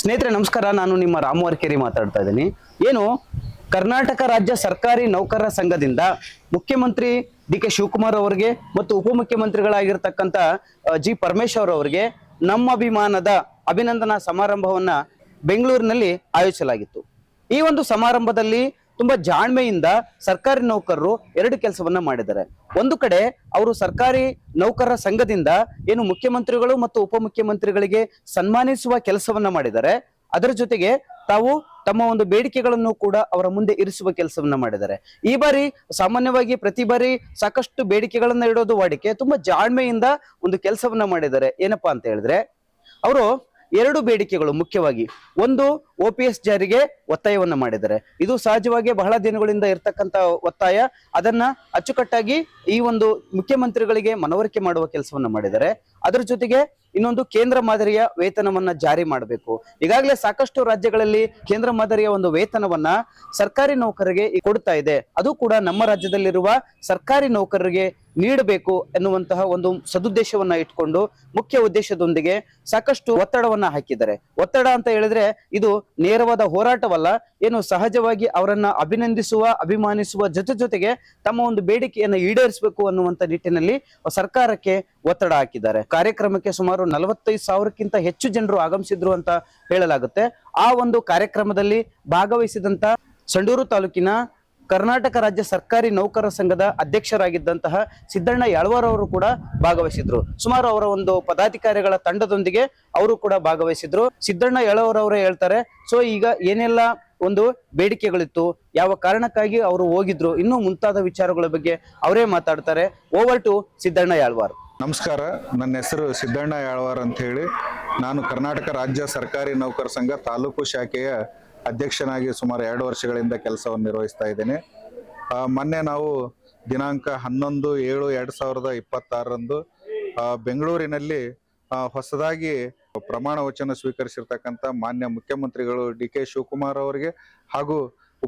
ಸ್ನೇಹಿತರೆ ನಮಸ್ಕಾರ. ನಾನು ನಿಮ್ಮ ರಾಮು ಅರ್ಕೇರಿ ಮಾತಾಡ್ತಾ ಇದ್ದೀನಿ. ಏನು ಕರ್ನಾಟಕ ರಾಜ್ಯ ಸರ್ಕಾರಿ ನೌಕರರ ಸಂಘದಿಂದ ಮುಖ್ಯಮಂತ್ರಿ ಡಿ.ಕೆ. ಶಿವಕುಮಾರ್ ಅವರಿಗೆ ಮತ್ತು ಉಪಮುಖ್ಯಮಂತ್ರಿಗಳಾಗಿರ್ತಕ್ಕಂಥ ಜಿ. ಪರಮೇಶ್ವರ್ ಅವರಿಗೆ ನಮ್ಮ ಅಭಿಮಾನದ ಅಭಿನಂದನಾ ಸಮಾರಂಭವನ್ನ ಬೆಂಗಳೂರಿನಲ್ಲಿ ಆಯೋಜಿಸಲಾಗಿತ್ತು. ಈ ಒಂದು ಸಮಾರಂಭದಲ್ಲಿ ತುಂಬಾ ಜಾಣ್ಮೆಯಿಂದ ಸರ್ಕಾರಿ ನೌಕರರು ಎರಡು ಕೆಲಸವನ್ನ ಮಾಡಿದ್ದಾರೆ. ಒಂದು ಕಡೆ ಅವರು ಸರ್ಕಾರಿ ನೌಕರರ ಸಂಘದಿಂದ ಏನು ಮುಖ್ಯಮಂತ್ರಿಗಳು ಮತ್ತು ಉಪಮುಖ್ಯಮಂತ್ರಿಗಳಿಗೆ ಸನ್ಮಾನಿಸುವ ಕೆಲಸವನ್ನ ಮಾಡಿದ್ದಾರೆ. ಅದರ ಜೊತೆಗೆ ತಾವು ತಮ್ಮ ಒಂದು ಬೇಡಿಕೆಗಳನ್ನು ಕೂಡ ಅವರ ಮುಂದೆ ಇರಿಸುವ ಕೆಲಸವನ್ನ ಮಾಡಿದ್ದಾರೆ. ಈ ಬಾರಿ ಸಾಮಾನ್ಯವಾಗಿ ಪ್ರತಿ ಬಾರಿ ಸಾಕಷ್ಟು ಬೇಡಿಕೆಗಳನ್ನ ಇಡೋದು ವಾಡಿಕೆ. ತುಂಬಾ ಜಾಣ್ಮೆಯಿಂದ ಒಂದು ಕೆಲಸವನ್ನ ಮಾಡಿದ್ದಾರೆ. ಏನಪ್ಪಾ ಅಂತ ಹೇಳಿದ್ರೆ, ಅವರು ಎರಡು ಬೇಡಿಕೆಗಳು ಮುಖ್ಯವಾಗಿ, ಒಂದು OPS ಜಾರಿಗೆ ಒತ್ತಾಯವನ್ನ ಮಾಡಿದ್ದಾರೆ. ಇದು ಸಹಜವಾಗಿ ಬಹಳ ದಿನಗಳಿಂದ ಇರ್ತಕ್ಕಂಥ ಒತ್ತಾಯ. ಅದನ್ನ ಅಚ್ಚುಕಟ್ಟಾಗಿ ಈ ಒಂದು ಮುಖ್ಯಮಂತ್ರಿಗಳಿಗೆ ಮನವರಿಕೆ ಮಾಡುವ ಕೆಲಸವನ್ನ ಮಾಡಿದ್ದಾರೆ. ಅದರ ಜೊತೆಗೆ ಇನ್ನೊಂದು ಕೇಂದ್ರ ಮಾದರಿಯ ವೇತನವನ್ನ ಜಾರಿ ಮಾಡಬೇಕು. ಈಗಾಗಲೇ ಸಾಕಷ್ಟು ರಾಜ್ಯಗಳಲ್ಲಿ ಕೇಂದ್ರ ಮಾದರಿಯ ಒಂದು ವೇತನವನ್ನ ಸರ್ಕಾರಿ ನೌಕರರಿಗೆ ಕೊಡ್ತಾ ಇದೆ. ಅದು ಕೂಡ ನಮ್ಮ ರಾಜ್ಯದಲ್ಲಿರುವ ಸರ್ಕಾರಿ ನೌಕರರಿಗೆ ನೀಡಬೇಕು ಎನ್ನುವಂತಹ ಒಂದು ಸದುದ್ದೇಶವನ್ನ ಇಟ್ಕೊಂಡು ಮುಖ್ಯ ಉದ್ದೇಶದೊಂದಿಗೆ ಸಾಕಷ್ಟು ಒತ್ತಡವನ್ನ ಹಾಕಿದ್ದಾರೆ. ಒತ್ತಡ ಅಂತ ಹೇಳಿದ್ರೆ ಇದು ನೇರವಾದ ಹೋರಾಟವಲ್ಲ. ಏನು ಸಹಜವಾಗಿ ಅವರನ್ನ ಅಭಿನಂದಿಸುವ ಅಭಿಮಾನಿಸುವ ಜೊತೆಗೆ ತಮ್ಮ ಒಂದು ಬೇಡಿಕೆಯನ್ನು ಈಡೇರಿಸಬೇಕು ಅನ್ನುವಂತ ನಿಟ್ಟಿನಲ್ಲಿ ಸರ್ಕಾರಕ್ಕೆ ಒತ್ತಡ ಹಾಕಿದ್ದಾರೆ. ಕಾರ್ಯಕ್ರಮಕ್ಕೆ ಸುಮಾರು 45,000ಕ್ಕಿಂತ ಹೆಚ್ಚು ಜನರು ಆಗಮಿಸಿದ್ರು ಅಂತ ಹೇಳಲಾಗುತ್ತೆ. ಆ ಒಂದು ಕಾರ್ಯಕ್ರಮದಲ್ಲಿ ಭಾಗವಹಿಸಿದಂತ ಸಂಡೂರು ತಾಲೂಕಿನ ಕರ್ನಾಟಕ ರಾಜ್ಯ ಸರ್ಕಾರಿ ನೌಕರರ ಸಂಘದ ಅಧ್ಯಕ್ಷರಾಗಿದ್ದಂತಹ ಸಿದ್ದಣ್ಣ ಯಾಳ್ವಾರ್ ಅವರು ಕೂಡ ಭಾಗವಹಿಸಿದ್ರು. ಸುಮಾರು ಅವರ ಒಂದು ಪದಾಧಿಕಾರಿಗಳ ತಂಡದೊಂದಿಗೆ ಅವರು ಕೂಡ ಭಾಗವಹಿಸಿದ್ರು. ಸಿದ್ದಣ್ಣ ಯಾಳ್ವಾರ್ ಅವರೇ ಹೇಳ್ತಾರೆ, ಸೊ ಈಗ ಏನೆಲ್ಲ ಒಂದು ಬೇಡಿಕೆಗಳಿತ್ತು, ಯಾವ ಕಾರಣಕ್ಕಾಗಿ ಅವರು ಹೋಗಿದ್ರು, ಇನ್ನೂ ಮುಂತಾದ ವಿಚಾರಗಳ ಬಗ್ಗೆ ಅವರೇ ಮಾತಾಡ್ತಾರೆ. Over to Siddanna Yalwar. ನಮಸ್ಕಾರ, ನನ್ನ ಹೆಸರು ಸಿದ್ದಣ್ಣ ಯಾಳ್ವಾರ್ ಅಂತ ಹೇಳಿ. ನಾನು ಕರ್ನಾಟಕ ರಾಜ್ಯ ಸರ್ಕಾರಿ ನೌಕರ ಸಂಘ ತಾಲೂಕು ಶಾಖೆಯ ಅಧ್ಯಕ್ಷನಾಗಿ ಸುಮಾರು 2 ವರ್ಷಗಳಿಂದ ಕೆಲಸವನ್ನು ನಿರ್ವಹಿಸ್ತಾ ಇದ್ದೇನೆ. ಮೊನ್ನೆ ನಾವು ದಿನಾಂಕ 11/7/2026ರಂದು ಬೆಂಗಳೂರಿನಲ್ಲಿ ಹೊಸದಾಗಿ ಪ್ರಮಾಣ ವಚನ ಸ್ವೀಕರಿಸಿರ್ತಕ್ಕಂಥ ಮಾನ್ಯ ಮುಖ್ಯಮಂತ್ರಿಗಳು ಡಿ.ಕೆ. ಶಿವಕುಮಾರ್ ಅವರಿಗೆ ಹಾಗೂ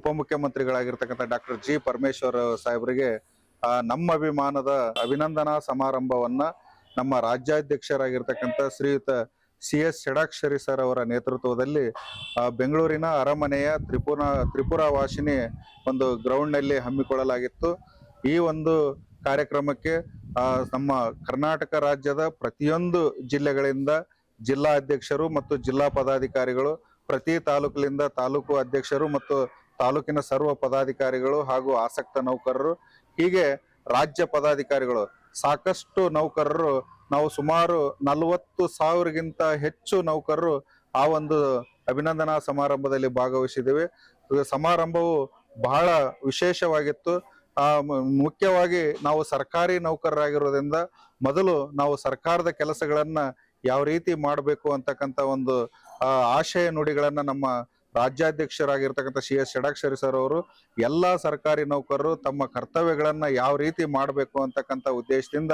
ಉಪಮುಖ್ಯಮಂತ್ರಿಗಳಾಗಿರ್ತಕ್ಕಂಥ ಡಾಕ್ಟರ್ ಜಿ. ಪರಮೇಶ್ವರ್ ಸಾಹೇಬರಿಗೆ ನಮ್ಮ ಅಭಿಮಾನದ ಅಭಿನಂದನಾ ಸಮಾರಂಭವನ್ನ ನಮ್ಮ ರಾಜ್ಯಾಧ್ಯಕ್ಷರಾಗಿರ್ತಕ್ಕಂಥ ಶ್ರೀಯುತ CS ಷಡಾಕ್ಷರಿ ಸರ್ ಅವರ ನೇತೃತ್ವದಲ್ಲಿ ಬೆಂಗಳೂರಿನ ಅರಮನೆಯ ತ್ರಿಪುರಾ ವಾಸಿನಿ ಒಂದು ಗ್ರೌಂಡ್ ನಲ್ಲಿ ಹಮ್ಮಿಕೊಳ್ಳಲಾಗಿತ್ತು. ಈ ಒಂದು ಕಾರ್ಯಕ್ರಮಕ್ಕೆ ನಮ್ಮ ಕರ್ನಾಟಕ ರಾಜ್ಯದ ಪ್ರತಿಯೊಂದು ಜಿಲ್ಲೆಗಳಿಂದ ಜಿಲ್ಲಾ ಅಧ್ಯಕ್ಷರು ಮತ್ತು ಜಿಲ್ಲಾ ಪದಾಧಿಕಾರಿಗಳು, ಪ್ರತಿ ತಾಲೂಕಿನಿಂದ ತಾಲೂಕು ಅಧ್ಯಕ್ಷರು ಮತ್ತು ತಾಲೂಕಿನ ಸರ್ವ ಪದಾಧಿಕಾರಿಗಳು ಹಾಗೂ ಆಸಕ್ತ ನೌಕರರು, ಹೀಗೆ ರಾಜ್ಯ ಪದಾಧಿಕಾರಿಗಳು, ಸಾಕಷ್ಟು ನೌಕರರು, ನಾವು ಸುಮಾರು 40,000ಗಿಂತ ಹೆಚ್ಚು ನೌಕರರು ಆ ಒಂದು ಅಭಿನಂದನಾ ಸಮಾರಂಭದಲ್ಲಿ ಭಾಗವಹಿಸಿದ್ದೇವೆ. ಸಮಾರಂಭವು ಬಹಳ ವಿಶೇಷವಾಗಿತ್ತು. ಮುಖ್ಯವಾಗಿ ನಾವು ಸರ್ಕಾರಿ ನೌಕರರಾಗಿರೋದ್ರಿಂದ ಮೊದಲು ನಾವು ಸರ್ಕಾರದ ಕೆಲಸಗಳನ್ನ ಯಾವ ರೀತಿ ಮಾಡಬೇಕು ಅಂತಕ್ಕಂಥ ಒಂದು ಆಶಯ ನುಡಿಗಳನ್ನ ನಮ್ಮ ರಾಜ್ಯಾಧ್ಯಕ್ಷರಾಗಿರ್ತಕ್ಕಂಥ CS ಷಡಾಕ್ಷರಿ ಸರ್ ಅವರು ಎಲ್ಲಾ ಸರ್ಕಾರಿ ನೌಕರರು ತಮ್ಮ ಕರ್ತವ್ಯಗಳನ್ನ ಯಾವ ರೀತಿ ಮಾಡಬೇಕು ಅಂತಕ್ಕಂಥ ಉದ್ದೇಶದಿಂದ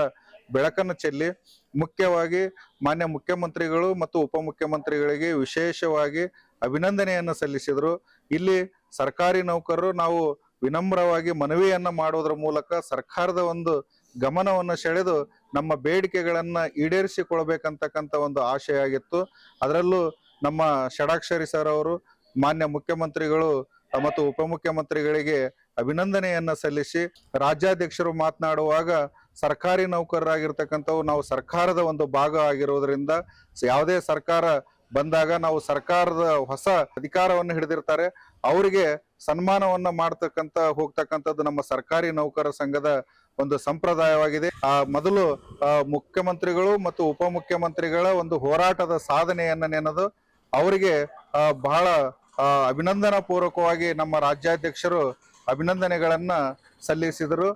ಬೆಳಕನ್ನು ಚೆಲ್ಲಿ, ಮುಖ್ಯವಾಗಿ ಮಾನ್ಯ ಮುಖ್ಯಮಂತ್ರಿಗಳು ಮತ್ತು ಉಪಮುಖ್ಯಮಂತ್ರಿಗಳಿಗೆ ವಿಶೇಷವಾಗಿ ಅಭಿನಂದನೆಯನ್ನು ಸಲ್ಲಿಸಿದ್ರು. ಇಲ್ಲಿ ಸರ್ಕಾರಿ ನೌಕರರು ನಾವು ವಿನಮ್ರವಾಗಿ ಮನವಿಯನ್ನ ಮಾಡೋದ್ರ ಮೂಲಕ ಸರ್ಕಾರದ ಒಂದು ಗಮನವನ್ನು ಸೆಳೆದು ನಮ್ಮ ಬೇಡಿಕೆಗಳನ್ನ ಈಡೇರಿಸಿಕೊಳ್ಬೇಕಂತಕ್ಕಂಥ ಒಂದು ಆಶಯ ಆಗಿತ್ತು. ಅದರಲ್ಲೂ ನಮ್ಮ ಷಡಾಕ್ಷರಿ ಸರ್ ಅವರು ಮಾನ್ಯ ಮುಖ್ಯಮಂತ್ರಿಗಳು ಮತ್ತು ಉಪಮುಖ್ಯಮಂತ್ರಿಗಳಿಗೆ ಅಭಿನಂದನೆಯನ್ನ ಸಲ್ಲಿಸಿ, ರಾಜ್ಯಾಧ್ಯಕ್ಷರು ಮಾತನಾಡುವಾಗ ಸರ್ಕಾರಿ ನೌಕರರಾಗಿರ್ತಕ್ಕಂಥವು ನಾವು ಸರ್ಕಾರದ ಒಂದು ಭಾಗ ಆಗಿರೋದ್ರಿಂದ ಯಾವುದೇ ಸರ್ಕಾರ ಬಂದಾಗ ನಾವು ಸರ್ಕಾರದ ಹೊಸ ಅಧಿಕಾರವನ್ನು ಹಿಡಿದಿರ್ತಾರೆ, ಅವರಿಗೆ ಸನ್ಮಾನವನ್ನ ಹೋಗ್ತಕ್ಕಂಥದ್ದು ನಮ್ಮ ಸರ್ಕಾರಿ ನೌಕರರ ಸಂಘದ ಒಂದು ಸಂಪ್ರದಾಯವಾಗಿದೆ. ಮೊದಲು ಮುಖ್ಯಮಂತ್ರಿಗಳು ಮತ್ತು ಉಪಮುಖ್ಯಮಂತ್ರಿಗಳ ಒಂದು ಹೋರಾಟದ ಸಾಧನೆಯನ್ನ ನೆನೆದು ಅವರಿಗೆ ಬಹಳ ಅಭಿನಂದನಾ ಪೂರ್ವಕವಾಗಿ ನಮ್ಮ ರಾಜ್ಯಾಧ್ಯಕ್ಷರು ಅಭಿನಂದನೆಗಳನ್ನ ಸಲ್ಲಿಸಿದರು.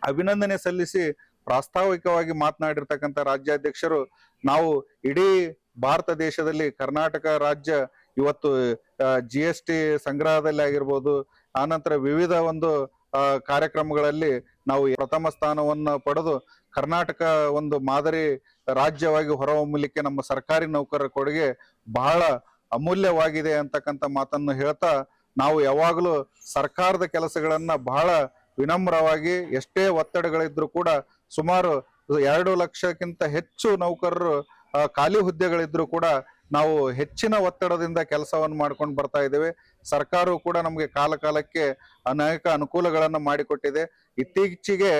ಅಭಿನಂದನೆ ಸಲ್ಲಿಸಿ ಪ್ರಾಸ್ತಾವಿಕವಾಗಿ ಮಾತನಾಡಿರ್ತಕ್ಕಂಥ ರಾಜ್ಯಾಧ್ಯಕ್ಷರು, ನಾವು ಇಡೀ ಭಾರತ ದೇಶದಲ್ಲಿ ಕರ್ನಾಟಕ ರಾಜ್ಯ ಇವತ್ತು GST ಸಂಗ್ರಹದಲ್ಲಿ ಆಗಿರ್ಬೋದು, ಆನಂತರ ವಿವಿಧ ಒಂದು ಕಾರ್ಯಕ್ರಮಗಳಲ್ಲಿ ನಾವು ಪ್ರಥಮ ಸ್ಥಾನವನ್ನು ಪಡೆದು ಕರ್ನಾಟಕ ಒಂದು ಮಾದರಿ ರಾಜ್ಯವಾಗಿ ಹೊರಹೊಮ್ಮಲಿಕ್ಕೆ ನಮ್ಮ ಸರ್ಕಾರಿ ನೌಕರರ ಕೊಡುಗೆ ಬಹಳ ಅಮೂಲ್ಯವಾಗಿದೆ ಅಂತಕ್ಕಂಥ ಮಾತನ್ನು ಹೇಳ್ತಾ, ನಾವು ಯಾವಾಗಲೂ ಸರ್ಕಾರದ ಕೆಲಸಗಳನ್ನ ಬಹಳ ವಿನಮ್ರವಾಗಿ, ಎಷ್ಟೇ ಒತ್ತಡಗಳಿದ್ರು ಕೂಡ, ಸುಮಾರು 2 ಲಕ್ಷಕ್ಕಿಂತ ಹೆಚ್ಚು ನೌಕರರು ಖಾಲಿ ಹುದ್ದೆಗಳಿದ್ರು ಕೂಡ ನಾವು ಹೆಚ್ಚಿನ ಒತ್ತಡದಿಂದ ಕೆಲಸವನ್ನು ಮಾಡ್ಕೊಂಡು ಬರ್ತಾ ಇದ್ದೇವೆ. ಸರ್ಕಾರವು ಕೂಡ ನಮಗೆ ಕಾಲಕ್ಕೆ ಅನೇಕ ಅನುಕೂಲಗಳನ್ನು ಮಾಡಿಕೊಟ್ಟಿದೆ. ಇತ್ತೀಚೆಗೆ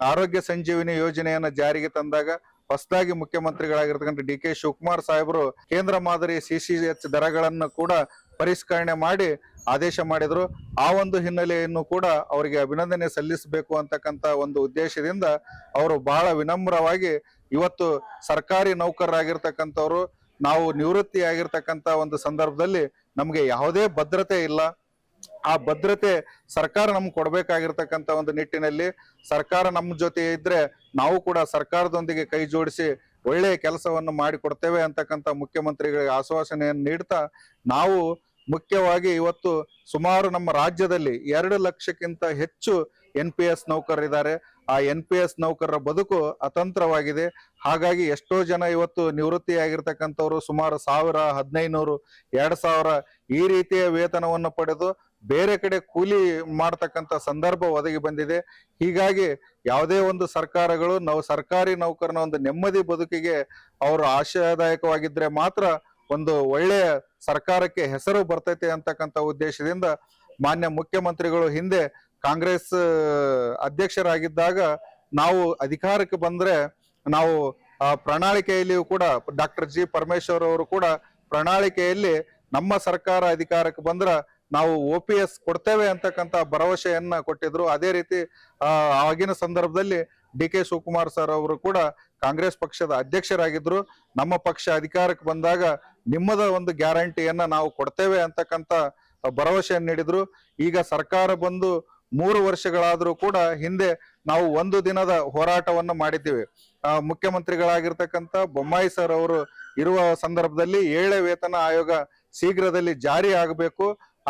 ಆರೋಗ್ಯ ಸಂಜೀವಿನಿ ಯೋಜನೆಯನ್ನ ಜಾರಿಗೆ ತಂದಾಗ ಹೊಸದಾಗಿ ಮುಖ್ಯಮಂತ್ರಿಗಳಾಗಿರ್ತಕ್ಕಂಥ ಡಿ ಕೆ ಶಿವಕುಮಾರ್ ಸಾಹೇಬರು ಕೇಂದ್ರ ಮಾದರಿ CCH ದರಗಳನ್ನು ಕೂಡ ಪರಿಷ್ಕರಣೆ ಮಾಡಿ ಆದೇಶ ಮಾಡಿದ್ರು. ಆ ಒಂದು ಹಿನ್ನೆಲೆಯನ್ನು ಕೂಡ ಅವರಿಗೆ ಅಭಿನಂದನೆ ಸಲ್ಲಿಸಬೇಕು ಅಂತಕ್ಕಂಥ ಒಂದು ಉದ್ದೇಶದಿಂದ ಅವರು ಬಹಳ ವಿನಮ್ರವಾಗಿ ಇವತ್ತು ಸರ್ಕಾರಿ ನೌಕರರಾಗಿರ್ತಕ್ಕಂಥವ್ರು ನಾವು ನಿವೃತ್ತಿ ಆಗಿರ್ತಕ್ಕಂಥ ಒಂದು ಸಂದರ್ಭದಲ್ಲಿ ನಮಗೆ ಯಾವುದೇ ಭದ್ರತೆ ಇಲ್ಲ. ಆ ಭದ್ರತೆ ಸರ್ಕಾರ ನಮ್ಗೆ ಕೊಡ್ಬೇಕಾಗಿರ್ತಕ್ಕಂಥ ಒಂದು ನಿಟ್ಟಿನಲ್ಲಿ ಸರ್ಕಾರ ನಮ್ಮ ಜೊತೆ ಇದ್ರೆ ನಾವು ಕೂಡ ಸರ್ಕಾರದೊಂದಿಗೆ ಕೈ ಜೋಡಿಸಿ ಒಳ್ಳೆಯ ಕೆಲಸವನ್ನು ಮಾಡಿಕೊಡ್ತೇವೆ ಅಂತಕ್ಕಂಥ ಮುಖ್ಯಮಂತ್ರಿಗಳಿಗೆ ಆಶ್ವಾಸನೆಯನ್ನು ನೀಡ್ತಾ ನಾವು ಮುಖ್ಯವಾಗಿ ಇವತ್ತು ಸುಮಾರು ನಮ್ಮ ರಾಜ್ಯದಲ್ಲಿ 2 ಲಕ್ಷಕ್ಕಿಂತ ಹೆಚ್ಚು NPS ನೌಕರರಿದ್ದಾರೆ. ಆ NPS ನೌಕರರ ಬದುಕು ಅತಂತ್ರವಾಗಿದೆ. ಹಾಗಾಗಿ ಎಷ್ಟೋ ಜನ ಇವತ್ತು ನಿವೃತ್ತಿ ಆಗಿರ್ತಕ್ಕಂಥವ್ರು ಸುಮಾರು 1000, 1500, 2000 ಈ ರೀತಿಯ ವೇತನವನ್ನು ಪಡೆದು ಬೇರೆ ಕಡೆ ಕೂಲಿ ಮಾಡ್ತಕ್ಕಂಥ ಸಂದರ್ಭ ಒದಗಿ ಬಂದಿದೆ. ಹೀಗಾಗಿ ಯಾವುದೇ ಒಂದು ಸರ್ಕಾರಗಳು ನಾವು ಸರ್ಕಾರಿ ನೌಕರನ ಒಂದು ನೆಮ್ಮದಿ ಬದುಕಿಗೆ ಅವರು ಆಶಾದಾಯಕವಾಗಿದ್ರೆ ಮಾತ್ರ ಒಂದು ಒಳ್ಳೆಯ ಸರ್ಕಾರಕ್ಕೆ ಹೆಸರು ಬರ್ತೈತೆ ಅಂತಕ್ಕಂಥ ಉದ್ದೇಶದಿಂದ ಮಾನ್ಯ ಮುಖ್ಯಮಂತ್ರಿಗಳು ಹಿಂದೆ ಕಾಂಗ್ರೆಸ್ ಅಧ್ಯಕ್ಷರಾಗಿದ್ದಾಗ ನಾವು ಅಧಿಕಾರಕ್ಕೆ ಬಂದ್ರೆ ನಾವು ಪ್ರಣಾಳಿಕೆಯಲ್ಲಿಯೂ ಕೂಡ ಡಾಕ್ಟರ್ G. ಪರಮೇಶ್ವರ್ ಅವರು ಕೂಡ ಪ್ರಣಾಳಿಕೆಯಲ್ಲಿ ನಮ್ಮ ಸರ್ಕಾರ ಅಧಿಕಾರಕ್ಕೆ ಬಂದ್ರ ನಾವು OPS ಕೊಡ್ತೇವೆ ಅಂತಕ್ಕಂಥ ಭರವಸೆಯನ್ನ ಕೊಟ್ಟಿದ್ರು. ಅದೇ ರೀತಿ ಆಗಿನ ಸಂದರ್ಭದಲ್ಲಿ ಡಿ ಕೆ ಶಿವಕುಮಾರ್ ಸರ್ ಅವರು ಕೂಡ ಕಾಂಗ್ರೆಸ್ ಪಕ್ಷದ ಅಧ್ಯಕ್ಷರಾಗಿದ್ರು. ನಮ್ಮ ಪಕ್ಷ ಅಧಿಕಾರಕ್ಕೆ ಬಂದಾಗ ನಿಮ್ಮದ ಒಂದು ಗ್ಯಾರಂಟಿಯನ್ನ ನಾವು ಕೊಡ್ತೇವೆ ಅಂತಕ್ಕಂಥ ಭರವಸೆಯನ್ನು ನೀಡಿದ್ರು. ಈಗ ಸರ್ಕಾರ ಬಂದು 3 ವರ್ಷಗಳಾದ್ರೂ ಕೂಡ ಹಿಂದೆ ನಾವು 1 ದಿನದ ಹೋರಾಟವನ್ನು ಮಾಡಿದ್ದೀವಿ. ಮುಖ್ಯಮಂತ್ರಿಗಳಾಗಿರ್ತಕ್ಕಂಥ ಬೊಮ್ಮಾಯಿ ಸರ್ ಅವರು ಇರುವ ಸಂದರ್ಭದಲ್ಲಿ 7ನೇ ವೇತನ ಆಯೋಗ ಶೀಘ್ರದಲ್ಲಿ ಜಾರಿ ಆಗಬೇಕು,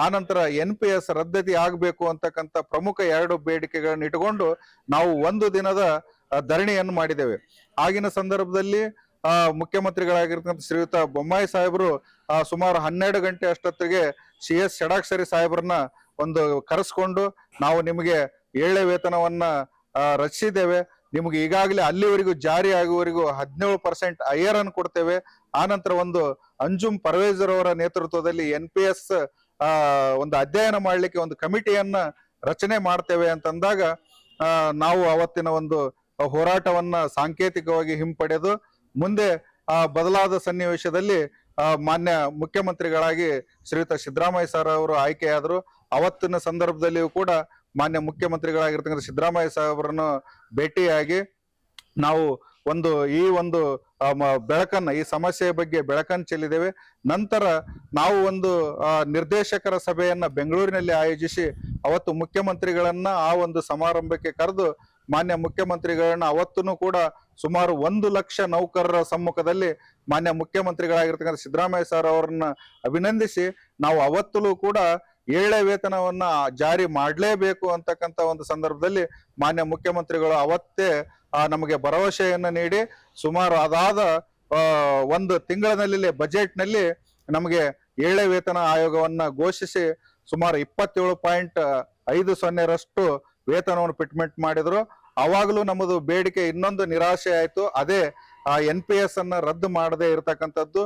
ಆನಂತರ NPS ರದ್ದತಿ ಆಗಬೇಕು ಅಂತಕ್ಕಂಥ ಪ್ರಮುಖ 2 ಬೇಡಿಕೆಗಳನ್ನು ಇಟ್ಟುಕೊಂಡು ನಾವು 1 ದಿನದ ಧರಣಿಯನ್ನು ಮಾಡಿದ್ದೇವೆ. ಆಗಿನ ಸಂದರ್ಭದಲ್ಲಿ ಮುಖ್ಯಮಂತ್ರಿಗಳಾಗಿರ್ತಕ್ಕಂಥ ಶ್ರೀಯುತ ಬೊಮ್ಮಾಯಿ ಸಾಹೇಬರು ಸುಮಾರು 12 ಗಂಟೆ ಅಷ್ಟೊತ್ತಿಗೆ CS ಷಡಾಕ್ಷರಿ ಸಾಹೇಬ್ರನ್ನ ಒಂದು ಕರೆಸ್ಕೊಂಡು ನಾವು ನಿಮಗೆ 7ನೇ ವೇತನವನ್ನ ರಚಿಸಿದ್ದೇವೆ, ನಿಮ್ಗೆ ಈಗಾಗಲೇ ಅಲ್ಲಿವರೆಗೂ ಜಾರಿ ಆಗುವವರೆಗೂ 17% ಐಆರ್ ಅನ್ನು ಕೊಡ್ತೇವೆ, ಆನಂತರ ಒಂದು ಅಂಜುಮ್ ಪರ್ವೇಜರ್ ಅವರ ನೇತೃತ್ವದಲ್ಲಿ NPS ಒಂದು ಅಧ್ಯಯನ ಮಾಡ್ಲಿಕ್ಕೆ ಒಂದು ಕಮಿಟಿಯನ್ನ ರಚನೆ ಮಾಡ್ತೇವೆ ಅಂತಂದಾಗ ನಾವು ಅವತ್ತಿನ ಒಂದು ಹೋರಾಟವನ್ನ ಸಾಂಕೇತಿಕವಾಗಿ ಹಿಂಪಡೆದು ಮುಂದೆ ಬದಲಾದ ಸನ್ನಿವೇಶದಲ್ಲಿ ಮಾನ್ಯ ಮುಖ್ಯಮಂತ್ರಿಗಳಾಗಿ ಶ್ರೀಯುತ ಸಿದ್ದರಾಮಯ್ಯ ಸರ್ ಅವರು ಆಯ್ಕೆಯಾದರು. ಅವತ್ತಿನ ಸಂದರ್ಭದಲ್ಲಿಯೂ ಕೂಡ ಮಾನ್ಯ ಮುಖ್ಯಮಂತ್ರಿಗಳಾಗಿರ್ತಕ್ಕಂಥ ಸಿದ್ದರಾಮಯ್ಯ ಸಾಹೇಬರನ್ನು ಭೇಟಿಯಾಗಿ ನಾವು ಈ ಒಂದು ಬೆಳಕನ್ನ ಈ ಸಮಸ್ಯೆಯ ಬಗ್ಗೆ ಬೆಳಕನ್ನು ಚೆಲ್ಲಿದ್ದೇವೆ. ನಂತರ ನಾವು ಒಂದು ನಿರ್ದೇಶಕರ ಸಭೆಯನ್ನ ಬೆಂಗಳೂರಿನಲ್ಲಿ ಆಯೋಜಿಸಿ ಅವತ್ತು ಮುಖ್ಯಮಂತ್ರಿಗಳನ್ನ ಆ ಒಂದು ಸಮಾರಂಭಕ್ಕೆ ಕರೆದು ಮಾನ್ಯ ಮುಖ್ಯಮಂತ್ರಿಗಳನ್ನ ಅವತ್ತೂ ಕೂಡ ಸುಮಾರು 1 ಲಕ್ಷ ನೌಕರರ ಸಮ್ಮುಖದಲ್ಲಿ ಮಾನ್ಯ ಮುಖ್ಯಮಂತ್ರಿಗಳಾಗಿರ್ತಕ್ಕಂಥ ಸಿದ್ದರಾಮಯ್ಯ ಸರ್ ಅವರನ್ನ ಅಭಿನಂದಿಸಿ ನಾವು ಅವತ್ತೂ ಕೂಡ 7ನೇ ವೇತನವನ್ನ ಜಾರಿ ಮಾಡಲೇಬೇಕು ಅಂತಕ್ಕಂಥ ಒಂದು ಸಂದರ್ಭದಲ್ಲಿ ಮಾನ್ಯ ಮುಖ್ಯಮಂತ್ರಿಗಳು ಅವತ್ತೇ ನಮಗೆ ಭರವಸೆಯನ್ನ ನೀಡಿ ಸುಮಾರು ಅದಾದ 1 ತಿಂಗಳಿನಲ್ಲಿ ಬಜೆಟ್ನಲ್ಲಿ ನಮಗೆ 7ನೇ ವೇತನ ಆಯೋಗವನ್ನ ಘೋಷಿಸಿ ಸುಮಾರು 27.50% ವೇತನವನ್ನು ಫಿಟ್ಮೆಂಟ್ ಮಾಡಿದ್ರು. ಅವಾಗಲೂ ನಮ್ಮದು ಬೇಡಿಕೆ ಇನ್ನೊಂದು ನಿರಾಶೆ ಆಯ್ತು, ಅದೇ NPS ಅನ್ನ ರದ್ದು ಮಾಡದೇ ಇರತಕ್ಕಂಥದ್ದು.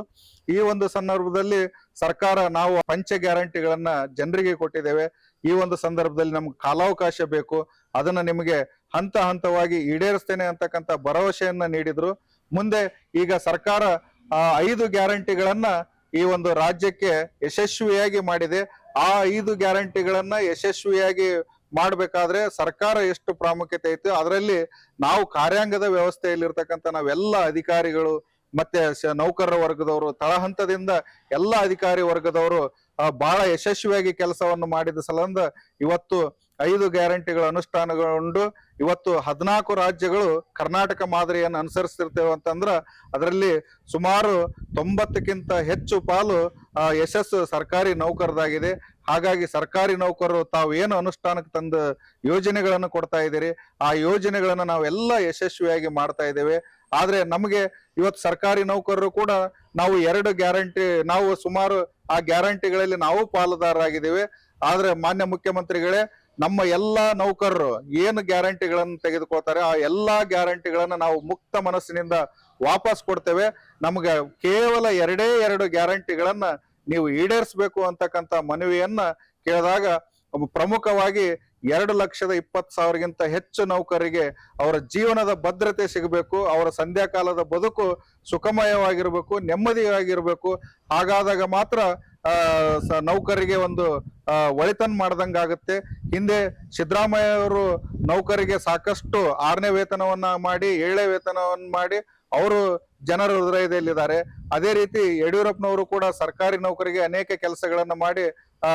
ಈ ಒಂದು ಸಂದರ್ಭದಲ್ಲಿ ಸರ್ಕಾರ ನಾವು ಪಂಚ ಗ್ಯಾರಂಟಿಗಳನ್ನ ಜನರಿಗೆ ಕೊಟ್ಟಿದ್ದೇವೆ, ಈ ಒಂದು ಸಂದರ್ಭದಲ್ಲಿ ನಮ್ಗೆ ಕಾಲಾವಕಾಶ ಬೇಕು, ಅದನ್ನ ನಿಮಗೆ ಹಂತ ಹಂತವಾಗಿ ಈಡೇರಿಸ್ತೇನೆ ಅಂತಕ್ಕಂಥ ಭರವಸೆಯನ್ನ ನೀಡಿದ್ರು. ಮುಂದೆ ಈಗ ಸರ್ಕಾರ 5 ಗ್ಯಾರಂಟಿಗಳನ್ನ ಈ ಒಂದು ರಾಜ್ಯಕ್ಕೆ ಯಶಸ್ವಿಯಾಗಿ ಮಾಡಿದೆ. ಆ 5 ಗ್ಯಾರಂಟಿಗಳನ್ನ ಯಶಸ್ವಿಯಾಗಿ ಮಾಡ್ಬೇಕಾದ್ರೆ ಸರ್ಕಾರ ಎಷ್ಟು ಪ್ರಾಮುಖ್ಯತೆ ಐತೆ, ಅದರಲ್ಲಿ ನಾವು ಕಾರ್ಯಾಂಗದ ವ್ಯವಸ್ಥೆಯಲ್ಲಿರ್ತಕ್ಕಂಥ ನಾವೆಲ್ಲ ಅಧಿಕಾರಿಗಳು ಮತ್ತೆ ನೌಕರರ ವರ್ಗದವರು ತಳಹಂತದಿಂದ ಎಲ್ಲ ಅಧಿಕಾರಿ ವರ್ಗದವರು ಬಹಳ ಯಶಸ್ವಿಯಾಗಿ ಕೆಲಸವನ್ನು ಮಾಡಿದ ಸಲಂದ ಇವತ್ತು 5 ಗ್ಯಾರಂಟಿಗಳ ಅನುಷ್ಠಾನಗೊಂಡು ಇವತ್ತು 14 ರಾಜ್ಯಗಳು ಕರ್ನಾಟಕ ಮಾದರಿಯನ್ನು ಅನುಸರಿಸ್ತಿರ್ತೇವೆ ಅಂತಂದ್ರ ಅದರಲ್ಲಿ ಸುಮಾರು 90ಕ್ಕಿಂತ ಹೆಚ್ಚು ಪಾಲು ಯಶಸ್ಸು ಸರ್ಕಾರಿ ನೌಕರದಾಗಿದೆ. ಹಾಗಾಗಿ ಸರ್ಕಾರಿ ನೌಕರರು ತಾವು ಏನು ಅನುಷ್ಠಾನಕ್ಕೆ ತಂದ ಯೋಜನೆಗಳನ್ನು ಕೊಡ್ತಾ ಇದ್ದೀರಿ, ಆ ಯೋಜನೆಗಳನ್ನು ನಾವೆಲ್ಲ ಯಶಸ್ವಿಯಾಗಿ ಮಾಡ್ತಾ ಇದ್ದೇವೆ. ಆದ್ರೆ ನಮಗೆ ಇವತ್ತು ಸರ್ಕಾರಿ ನೌಕರರು ಕೂಡ ನಾವು 2 ಗ್ಯಾರಂಟಿ ನಾವು ಸುಮಾರು ಆ ಗ್ಯಾರಂಟಿಗಳಲ್ಲಿ ನಾವು ಪಾಲುದಾರರಾಗಿದ್ದೇವೆ. ಆದ್ರೆ ಮಾನ್ಯ ಮುಖ್ಯಮಂತ್ರಿಗಳೇ, ನಮ್ಮ ಎಲ್ಲಾ ನೌಕರರು ಏನು ಗ್ಯಾರಂಟಿಗಳನ್ನು ತೆಗೆದುಕೊಳ್ತಾರೆ ಆ ಎಲ್ಲಾ ಗ್ಯಾರಂಟಿಗಳನ್ನ ನಾವು ಮುಕ್ತ ಮನಸ್ಸಿನಿಂದ ವಾಪಸ್ ಕೊಡ್ತೇವೆ. ನಮ್ಗೆ ಕೇವಲ 2 ಗ್ಯಾರಂಟಿಗಳನ್ನ ನೀವು ಈಡೇರಿಸಬೇಕು ಅಂತಕ್ಕಂಥ ಮನವಿಯನ್ನ ಕೇಳಿದಾಗ ಪ್ರಮುಖವಾಗಿ 2,20,000ಗಿಂತ ಹೆಚ್ಚು ನೌಕರರಿಗೆ ಅವರ ಜೀವನದ ಭದ್ರತೆ ಸಿಗಬೇಕು, ಅವರ ಸಂಧ್ಯಾಕಾಲದ ಬದುಕು ಸುಖಮಯವಾಗಿರ್ಬೇಕು, ನೆಮ್ಮದಿಯಾಗಿರ್ಬೇಕು. ಹಾಗಾದಾಗ ಮಾತ್ರ ನೌಕರಿಗೆ ಒಂದು ಒಳಿತನ್ ಮಾಡ್ದಂಗಾಗುತ್ತೆ. ಹಿಂದೆ ಸಿದ್ದರಾಮಯ್ಯ ಅವರು ನೌಕರಿಗೆ ಸಾಕಷ್ಟು 6ನೇ ವೇತನವನ್ನ ಮಾಡಿ 7ನೇ ವೇತನವನ್ನ ಮಾಡಿ ಅವರು ಜನರ ಹೃದಯದಲ್ಲಿದ್ದಾರೆ. ಅದೇ ರೀತಿ ಯಡಿಯೂರಪ್ಪನವರು ಕೂಡ ಸರ್ಕಾರಿ ನೌಕರಿಗೆ ಅನೇಕ ಕೆಲಸಗಳನ್ನ ಮಾಡಿ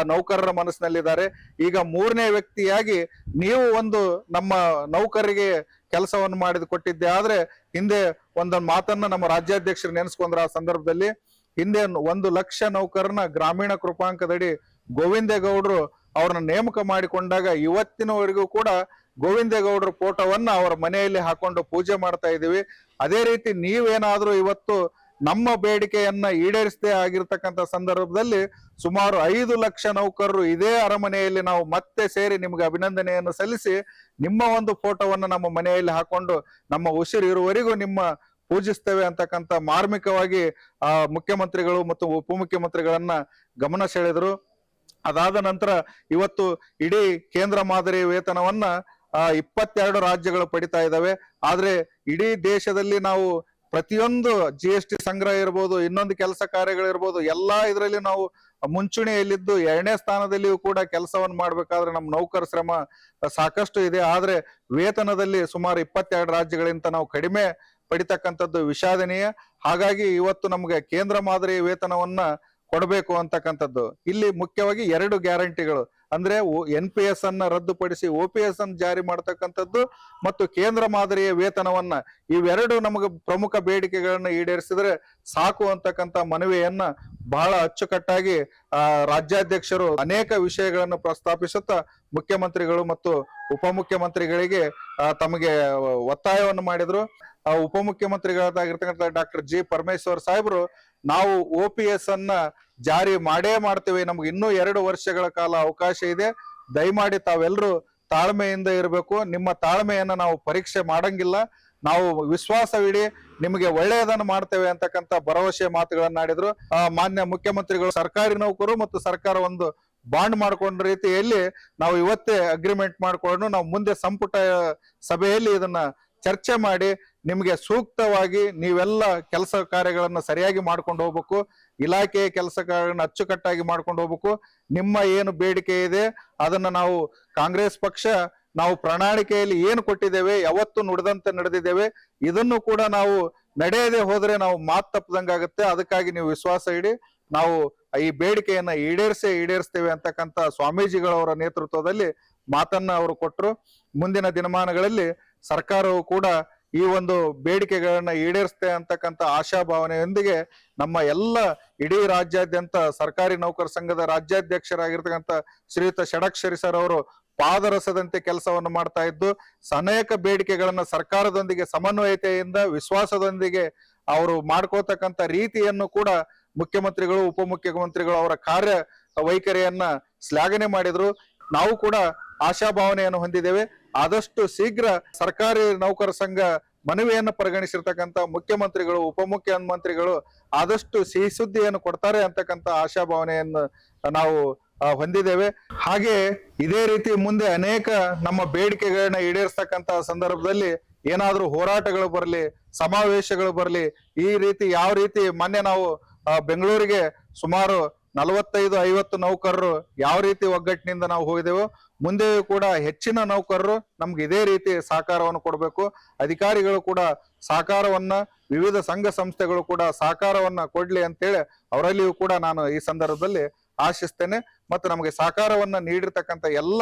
ನೌಕರರ ಮನಸ್ಸಿನಲ್ಲಿದ್ದಾರೆ. ಈಗ 3ನೇ ವ್ಯಕ್ತಿಯಾಗಿ ನೀವು ಒಂದು ನಮ್ಮ ನೌಕರರಿಗೆ ಕೆಲಸವನ್ನು ಮಾಡಿದ್ ಕೊಟ್ಟಿದ್ದೆ. ಆದ್ರೆ ಹಿಂದೆ ಒಂದೊಂದು ಮಾತನ್ನ ನಮ್ಮ ರಾಜ್ಯಾಧ್ಯಕ್ಷರು ನೆನೆಸ್ಕೊಂಡ್ರ ಆ ಸಂದರ್ಭದಲ್ಲಿ ಹಿಂದೆ 1 ಲಕ್ಷ ನೌಕರನ ಗ್ರಾಮೀಣ ಕೃಪಾಂಕದಡಿ ಗೋವಿಂದೇಗೌಡರು ಅವ್ರನ್ನ ನೇಮಕ ಮಾಡಿಕೊಂಡಾಗ ಇವತ್ತಿನವರೆಗೂ ಕೂಡ ಗೋವಿಂದೇಗೌಡರ ಫೋಟೋವನ್ನ ಅವರ ಮನೆಯಲ್ಲಿ ಹಾಕೊಂಡು ಪೂಜೆ ಮಾಡ್ತಾ ಇದೀವಿ. ಅದೇ ರೀತಿ ನೀವೇನಾದ್ರೂ ಇವತ್ತು ನಮ್ಮ ಬೇಡಿಕೆಯನ್ನ ಈಡೇರಿಸದೇ ಆಗಿರ್ತಕ್ಕಂಥ ಸಂದರ್ಭದಲ್ಲಿ ಸುಮಾರು 5 ಲಕ್ಷ ನೌಕರರು ಇದೇ ಅರಮನೆಯಲ್ಲಿ ನಾವು ಮತ್ತೆ ಸೇರಿ ನಿಮ್ಗೆ ಅಭಿನಂದನೆಯನ್ನು ಸಲ್ಲಿಸಿ ನಿಮ್ಮ ಒಂದು ಫೋಟೋವನ್ನ ನಮ್ಮ ಮನೆಯಲ್ಲಿ ಹಾಕೊಂಡು ನಮ್ಮ ಉಸಿರಿರುವವರೆಗೂ ನಿಮ್ಮ ಪೂಜಿಸ್ತೇವೆ ಅಂತಕ್ಕಂಥ ಮಾರ್ಮಿಕವಾಗಿ ಮುಖ್ಯಮಂತ್ರಿಗಳು ಮತ್ತು ಉಪಮುಖ್ಯಮಂತ್ರಿಗಳನ್ನ ಗಮನ ಸೆಳೆದರು. ಅದಾದ ನಂತರ ಇವತ್ತು ಇಡೀ ಕೇಂದ್ರ ಮಾದರಿ ವೇತನವನ್ನ 22 ರಾಜ್ಯಗಳು ಪಡಿತಾ ಇದ್ದಾವೆ. ಆದ್ರೆ ಇಡೀ ದೇಶದಲ್ಲಿ ನಾವು ಪ್ರತಿಯೊಂದು GST ಸಂಗ್ರಹ ಇರ್ಬೋದು, ಇನ್ನೊಂದು ಕೆಲಸ ಕಾರ್ಯಗಳಿರ್ಬೋದು, ಎಲ್ಲಾ ಇದರಲ್ಲಿ ನಾವು ಮುಂಚೂಣಿಯಲ್ಲಿದ್ದು 2ನೇ ಸ್ಥಾನದಲ್ಲಿಯೂ ಕೂಡ ಕೆಲಸವನ್ನು ಮಾಡ್ಬೇಕಾದ್ರೆ ನಮ್ಮ ನೌಕರ ಶ್ರಮ ಸಾಕಷ್ಟು ಇದೆ. ಆದ್ರೆ ವೇತನದಲ್ಲಿ ಸುಮಾರು 22 ರಾಜ್ಯಗಳಿಂದ ನಾವು ಕಡಿಮೆ ಪಡಿತಕ್ಕಂಥದ್ದು ವಿಷಾದನೀಯ. ಹಾಗಾಗಿ ಇವತ್ತು ನಮ್ಗೆ ಕೇಂದ್ರ ಮಾದರಿ ವೇತನವನ್ನ ಕೊಡಬೇಕು ಅಂತಕ್ಕಂಥದ್ದು. ಇಲ್ಲಿ ಮುಖ್ಯವಾಗಿ 2 ಗ್ಯಾರಂಟಿಗಳು ಅಂದ್ರೆ NPS ಅನ್ನ ರದ್ದುಪಡಿಸಿ OPS ಅನ್ನು ಜಾರಿ ಮಾಡತಕ್ಕಂಥದ್ದು ಮತ್ತು ಕೇಂದ್ರ ಮಾದರಿಯ ವೇತನವನ್ನ, ಇವೆರಡು ನಮಗೆ ಪ್ರಮುಖ ಬೇಡಿಕೆಗಳನ್ನ ಈಡೇರಿಸಿದ್ರೆ ಸಾಕು ಅಂತಕ್ಕಂಥ ಮನವಿಯನ್ನ ಬಹಳ ಅಚ್ಚುಕಟ್ಟಾಗಿ ರಾಜ್ಯಾಧ್ಯಕ್ಷರು ಅನೇಕ ವಿಷಯಗಳನ್ನು ಪ್ರಸ್ತಾಪಿಸುತ್ತಾ ಮುಖ್ಯಮಂತ್ರಿಗಳು ಮತ್ತು ಉಪಮುಖ್ಯಮಂತ್ರಿಗಳಿಗೆ ತಮಗೆ ಒತ್ತಾಯವನ್ನು ಮಾಡಿದ್ರು. ಉಪಮುಖ್ಯಮಂತ್ರಿಗಳಾಗಿರ್ತಕ್ಕಂಥ ಡಾಕ್ಟರ್ G. ಪರಮೇಶ್ವರ್ ಸಾಹೇಬರು ನಾವು OPS ಅನ್ನ ಜಾರಿ ಮಾಡೇ ಮಾಡ್ತೇವೆ, ನಮ್ಗೆ ಇನ್ನೂ 2 ವರ್ಷಗಳ ಕಾಲ ಅವಕಾಶ ಇದೆ, ದಯಮಾಡಿ ತಾವೆಲ್ಲರೂ ತಾಳ್ಮೆಯಿಂದ ಇರಬೇಕು, ನಿಮ್ಮ ತಾಳ್ಮೆಯನ್ನ ನಾವು ಪರೀಕ್ಷೆ ಮಾಡಂಗಿಲ್ಲ, ನಾವು ವಿಶ್ವಾಸವಿಡಿ ನಿಮಗೆ ಒಳ್ಳೆಯದನ್ನು ಮಾಡ್ತೇವೆ ಅಂತಕ್ಕಂಥ ಭರವಸೆ ಮಾತುಗಳನ್ನಾಡಿದ್ರು. ಮಾನ್ಯ ಮುಖ್ಯಮಂತ್ರಿಗಳು ಸರ್ಕಾರಿ ನೌಕರು ಮತ್ತು ಸರ್ಕಾರ ಒಂದು ಬಾಂಡ್ ಮಾಡ್ಕೊಂಡ ರೀತಿಯಲ್ಲಿ ನಾವು ಇವತ್ತೇ ಅಗ್ರಿಮೆಂಟ್ ಮಾಡ್ಕೊಂಡು ನಾವು ಮುಂದೆ ಸಂಪುಟ ಸಭೆಯಲ್ಲಿ ಇದನ್ನ ಚರ್ಚೆ ಮಾಡಿ ನಿಮ್ಗೆ ಸೂಕ್ತವಾಗಿ ನೀವೆಲ್ಲ ಕೆಲಸ ಕಾರ್ಯಗಳನ್ನ ಸರಿಯಾಗಿ ಮಾಡ್ಕೊಂಡು ಹೋಗ್ಬೇಕು, ಇಲಾಖೆಯ ಕೆಲಸ ಕಾರ್ಯಗಳನ್ನ ಅಚ್ಚುಕಟ್ಟಾಗಿ ಮಾಡ್ಕೊಂಡು ಹೋಗ್ಬೇಕು. ನಿಮ್ಮ ಏನು ಬೇಡಿಕೆ ಇದೆ ಅದನ್ನ ನಾವು ಕಾಂಗ್ರೆಸ್ ಪಕ್ಷ ನಾವು ಪ್ರಣಾಳಿಕೆಯಲ್ಲಿ ಏನು ಕೊಟ್ಟಿದ್ದೇವೆ, ಯಾವತ್ತು ನುಡಿದಂತೆ ನಡೆದಿದ್ದೇವೆ, ಇದನ್ನು ಕೂಡ ನಾವು ನಡೆಯದೆ ಹೋದ್ರೆ ನಾವು ಮಾತು ತಪ್ಪದಂಗಾಗುತ್ತೆ. ಅದಕ್ಕಾಗಿ ನೀವು ವಿಶ್ವಾಸ ಇಡಿ, ನಾವು ಈ ಬೇಡಿಕೆಯನ್ನ ಈಡೇರಿಸ್ತೇವೆ ಅಂತಕ್ಕಂಥ ಸ್ವಾಮೀಜಿಗಳವರ ನೇತೃತ್ವದಲ್ಲಿ ಮಾತನ್ನ ಅವರು ಕೊಟ್ಟರು. ಮುಂದಿನ ದಿನಮಾನಗಳಲ್ಲಿ ಸರ್ಕಾರವು ಕೂಡ ಈ ಒಂದು ಬೇಡಿಕೆಗಳನ್ನ ಈಡೇರಿಸ್ತೇ ಅಂತಕ್ಕಂಥ ಆಶಾಭಾವನೆಯೊಂದಿಗೆ ನಮ್ಮ ಎಲ್ಲ ಇಡೀ ರಾಜ್ಯಾದ್ಯಂತ ಸರ್ಕಾರಿ ನೌಕರ ಸಂಘದ ರಾಜ್ಯಾಧ್ಯಕ್ಷರಾಗಿರ್ತಕ್ಕಂಥ ಶ್ರೀಯುತ ಷಡಕ್ಷರಿ ಸರ್ ಅವರು ಪಾದರಸದಂತೆ ಕೆಲಸವನ್ನು ಮಾಡ್ತಾ ಇದ್ದು ಅನೇಕ ಬೇಡಿಕೆಗಳನ್ನ ಸರ್ಕಾರದೊಂದಿಗೆ ಸಮನ್ವಯತೆಯಿಂದ ವಿಶ್ವಾಸದೊಂದಿಗೆ ಅವರು ಮಾಡ್ಕೋತಕ್ಕಂಥ ರೀತಿಯನ್ನು ಕೂಡ ಮುಖ್ಯಮಂತ್ರಿಗಳು ಉಪಮುಖ್ಯಮಂತ್ರಿಗಳು ಅವರ ಕಾರ್ಯ ವೈಖರಿಯನ್ನ ಶ್ಲಾಘನೆ ಮಾಡಿದ್ರು. ನಾವು ಕೂಡ ಆಶಾಭಾವನೆಯನ್ನು ಹೊಂದಿದ್ದೇವೆ. ಆದಷ್ಟು ಶೀಘ್ರ ಸರ್ಕಾರಿ ನೌಕರ ಸಂಘ ಮನವಿಯನ್ನು ಪರಿಗಣಿಸಿರ್ತಕ್ಕಂಥ ಮುಖ್ಯಮಂತ್ರಿಗಳು ಉಪಮುಖ್ಯಮಂತ್ರಿಗಳು ಆದಷ್ಟು ಸಿಹಿ ಸುದ್ದಿಯನ್ನು ಕೊಡ್ತಾರೆ ಅಂತಕ್ಕಂಥ ಆಶಾಭಾವನೆಯನ್ನು ನಾವು ಹೊಂದಿದ್ದೇವೆ. ಹಾಗೆ ಇದೇ ರೀತಿ ಮುಂದೆ ಅನೇಕ ನಮ್ಮ ಬೇಡಿಕೆಗಳನ್ನ ಈಡೇರಿಸ್ತಕ್ಕಂಥ ಸಂದರ್ಭದಲ್ಲಿ ಏನಾದ್ರೂ ಹೋರಾಟಗಳು ಬರಲಿ, ಸಮಾವೇಶಗಳು ಬರಲಿ, ಈ ರೀತಿ ಯಾವ ರೀತಿ ಮೊನ್ನೆ ನಾವು ಬೆಂಗಳೂರಿಗೆ ಸುಮಾರು 45-50 ನೌಕರರು ಯಾವ ರೀತಿ ಒಗ್ಗಟ್ಟಿನಿಂದ ನಾವು ಹೋಗಿದ್ದೇವೋ ಮುಂದೆಯೂ ಕೂಡ ಹೆಚ್ಚಿನ ನೌಕರರು ನಮ್ಗೆ ಇದೇ ರೀತಿ ಸಹಕಾರವನ್ನು ಕೊಡಬೇಕು. ಅಧಿಕಾರಿಗಳು ಕೂಡ ಸಹಕಾರವನ್ನ, ವಿವಿಧ ಸಂಘ ಸಂಸ್ಥೆಗಳು ಕೂಡ ಸಹಕಾರವನ್ನ ಕೊಡ್ಲಿ ಅಂತೇಳಿ ಅವರಲ್ಲಿಯೂ ಕೂಡ ನಾನು ಈ ಸಂದರ್ಭದಲ್ಲಿ ಆಶಿಸ್ತೇನೆ. ಮತ್ತು ನಮಗೆ ಸಹಕಾರವನ್ನ ನೀಡಿರ್ತಕ್ಕಂಥ ಎಲ್ಲ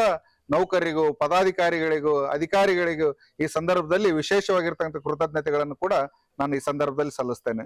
ನೌಕರರಿಗೂ, ಪದಾಧಿಕಾರಿಗಳಿಗೂ, ಅಧಿಕಾರಿಗಳಿಗೂ ಈ ಸಂದರ್ಭದಲ್ಲಿ ವಿಶೇಷವಾಗಿರ್ತಕ್ಕಂಥ ಕೃತಜ್ಞತೆಗಳನ್ನು ಕೂಡ ನಾನು ಈ ಸಂದರ್ಭದಲ್ಲಿ ಸಲ್ಲಿಸ್ತೇನೆ.